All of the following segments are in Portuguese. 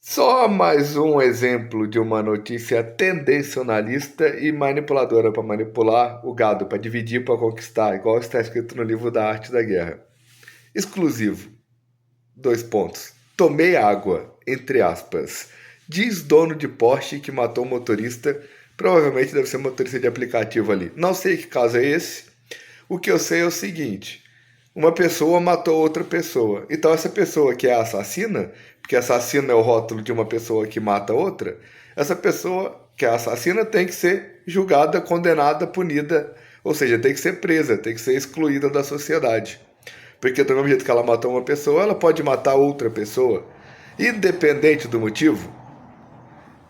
Só mais um exemplo de uma notícia tendencionalista e manipuladora para manipular o gado, para dividir, para conquistar, igual está escrito no livro da Arte da Guerra. Exclusivo. Dois pontos. Tomei água, entre aspas. Diz dono de Porsche que matou o motorista. Provavelmente deve ser motorista de aplicativo ali. Não sei que caso é esse. O que eu sei é o seguinte: uma pessoa matou outra pessoa. Então essa pessoa que é assassina, porque assassino é o rótulo de uma pessoa que mata outra, essa pessoa que é assassina tem que ser julgada, condenada, punida, ou seja, tem que ser presa, tem que ser excluída da sociedade. Porque do mesmo jeito que ela matou uma pessoa, ela pode matar outra pessoa, independente do motivo.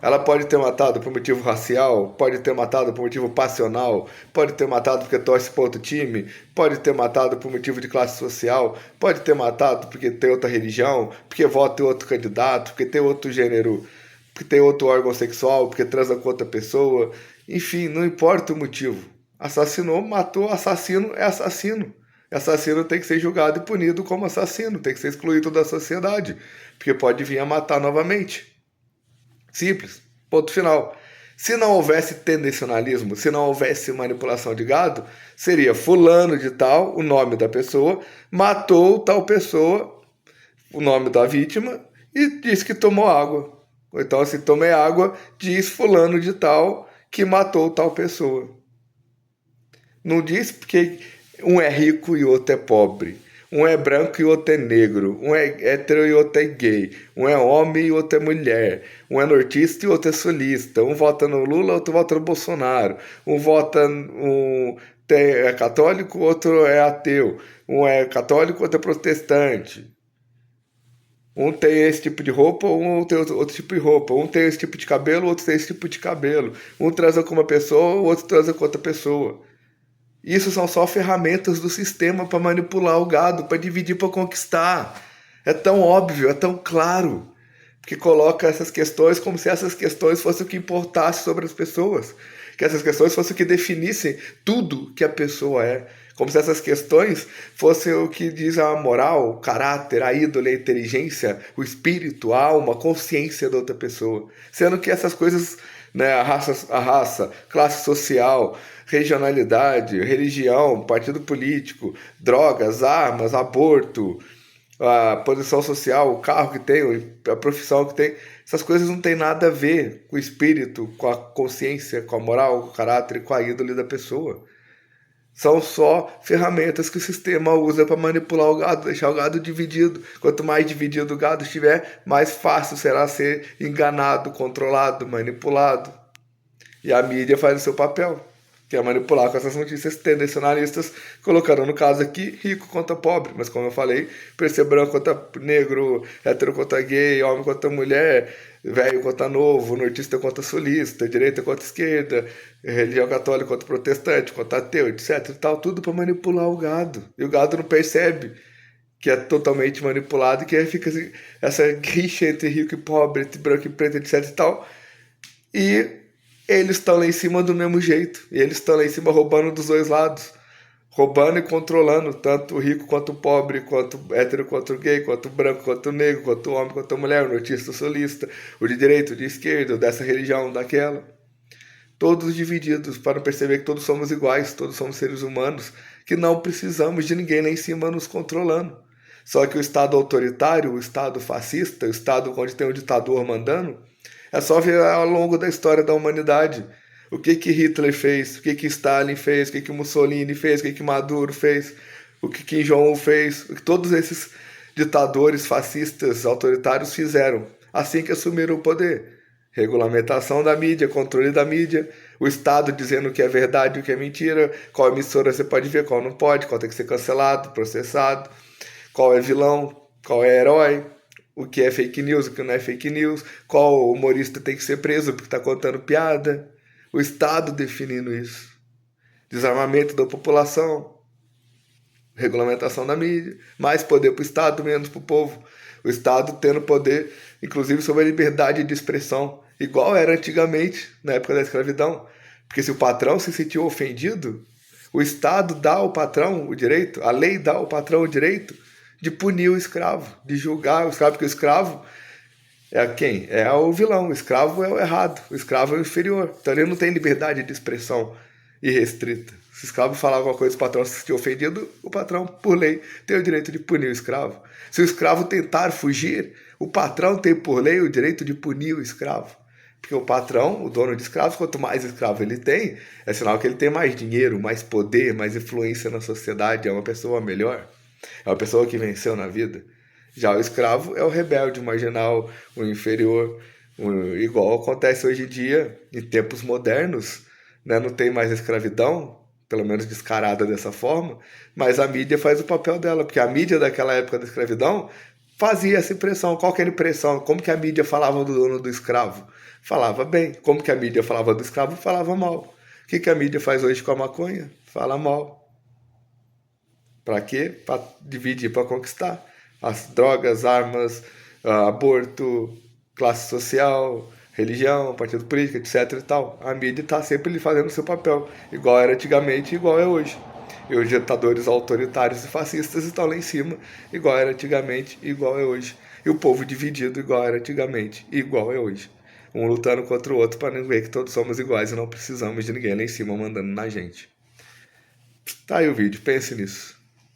Ela pode ter matado por motivo racial, pode ter matado por motivo passional, pode ter matado porque torce para outro time, pode ter matado por motivo de classe social, pode ter matado porque tem outra religião, porque vota em outro candidato, porque tem outro gênero, porque tem outro órgão sexual, porque transa com outra pessoa. Enfim, não importa o motivo. Assassinou, matou, assassino é assassino. Assassino tem que ser julgado e punido como assassino, tem que ser excluído da sociedade, porque pode vir a matar novamente. Simples. Ponto final. Se não houvesse tendencionalismo, se não houvesse manipulação de gado, seria fulano de tal, o nome da pessoa, matou tal pessoa, o nome da vítima, e disse que tomou água. Ou então, se tomei água, diz fulano de tal que matou tal pessoa. Não diz porque um é rico e o outro é pobre. Um é branco e o outro é negro. Um é hétero e o outro é gay. Um é homem e o outro é mulher. Um é nortista e o outro é sulista. Um vota no Lula, outro vota no Bolsonaro. É católico, o outro é ateu. Um é católico, outro é protestante. Um tem esse tipo de roupa, um tem outro tipo de roupa. Um tem esse tipo de cabelo, outro tem esse tipo de cabelo. Um transa com uma pessoa, o outro transa com outra pessoa. Isso são só ferramentas do sistema para manipular o gado, para dividir, para conquistar. É tão óbvio, é tão claro, que coloca essas questões como se essas questões fossem o que importasse sobre as pessoas, que essas questões fossem o que definissem tudo que a pessoa é, como se essas questões fossem o que diz a moral, o caráter, a índole, a inteligência, o espírito, a alma, a consciência da outra pessoa, sendo que essas coisas, né, a raça, classe social, regionalidade, religião, partido político, drogas, armas, aborto, a posição social, o carro que tem, a profissão que tem, essas coisas não têm nada a ver com o espírito, com a consciência, com a moral, com o caráter e com a índole da pessoa. São só ferramentas que o sistema usa para manipular o gado, deixar o gado dividido. Quanto mais dividido o gado estiver, mais fácil será ser enganado, controlado, manipulado. E a mídia faz o seu papel, que é manipular com essas notícias tendencionalistas, colocando no caso aqui rico contra pobre, mas como eu falei, por ser branco contra negro, hétero contra gay, homem contra mulher, velho contra novo, nortista contra sulista, direita contra esquerda, religião católica contra protestante, contra ateu, etc e tal, tudo para manipular o gado. E o gado não percebe que é totalmente manipulado e que aí fica assim, essa rixa entre rico e pobre, entre branco e preto, etc e tal. E eles estão lá em cima do mesmo jeito. E eles estão lá em cima roubando dos dois lados. Roubando e controlando tanto o rico quanto o pobre, quanto o hétero quanto o gay, quanto o branco quanto o negro, quanto o homem quanto a mulher, o nortista, o sulista, o de direita, o de esquerda, o dessa religião, daquela. Todos divididos para perceber que todos somos iguais, todos somos seres humanos, que não precisamos de ninguém lá em cima nos controlando. Só que o Estado autoritário, o Estado fascista, o Estado onde tem um ditador mandando, é só ver ao longo da história da humanidade. O que que Hitler fez, o que que Stalin fez, o que que Mussolini fez, o que que Maduro fez, o que Kim Jong-un fez, o que todos esses ditadores fascistas autoritários fizeram assim que assumiram o poder. Regulamentação da mídia, controle da mídia, o Estado dizendo o que é verdade e o que é mentira, qual emissora você pode ver, qual não pode, qual tem que ser cancelado, processado, qual é vilão, qual é herói, o que é fake news, o que não é fake news, qual humorista tem que ser preso porque está contando piada. O Estado definindo isso. Desarmamento da população, regulamentação da mídia, mais poder para o Estado, menos para o povo. O Estado tendo poder, inclusive, sobre a liberdade de expressão, igual era antigamente, na época da escravidão. Porque se o patrão se sentiu ofendido, o Estado dá ao patrão o direito, a lei dá ao patrão o direito de punir o escravo, de julgar o escravo, porque o escravo É quem? É o vilão. O escravo é o errado. O escravo é o inferior. Então ele não tem liberdade de expressão irrestrita. Se o escravo falar alguma coisa, o patrão se sentir ofendido, o patrão, por lei, tem o direito de punir o escravo. Se o escravo tentar fugir, o patrão tem, por lei, o direito de punir o escravo. Porque o patrão, o dono de escravos, quanto mais escravo ele tem, é sinal que ele tem mais dinheiro, mais poder, mais influência na sociedade, é uma pessoa melhor. É uma pessoa que venceu na vida. Já o escravo é o rebelde, o marginal, o inferior, igual acontece hoje em dia, em tempos modernos, né? Não tem mais escravidão, pelo menos descarada dessa forma, mas a mídia faz o papel dela, porque a mídia daquela época da escravidão fazia essa impressão. Qual que era a impressão? Como que a mídia falava do dono do escravo? Falava bem. Como que a mídia falava do escravo? Falava mal. O que a mídia faz hoje com a maconha? Fala mal. Para quê? Para dividir, para conquistar. As drogas, armas, aborto, classe social, religião, partido político, etc e tal. A mídia está sempre fazendo o seu papel, igual era antigamente, igual é hoje. E os ditadores autoritários e fascistas estão lá em cima, igual era antigamente, igual é hoje. E o povo dividido, igual era antigamente, igual é hoje. Um lutando contra o outro para não ver que todos somos iguais e não precisamos de ninguém lá em cima mandando na gente. Tá aí o vídeo, pense nisso.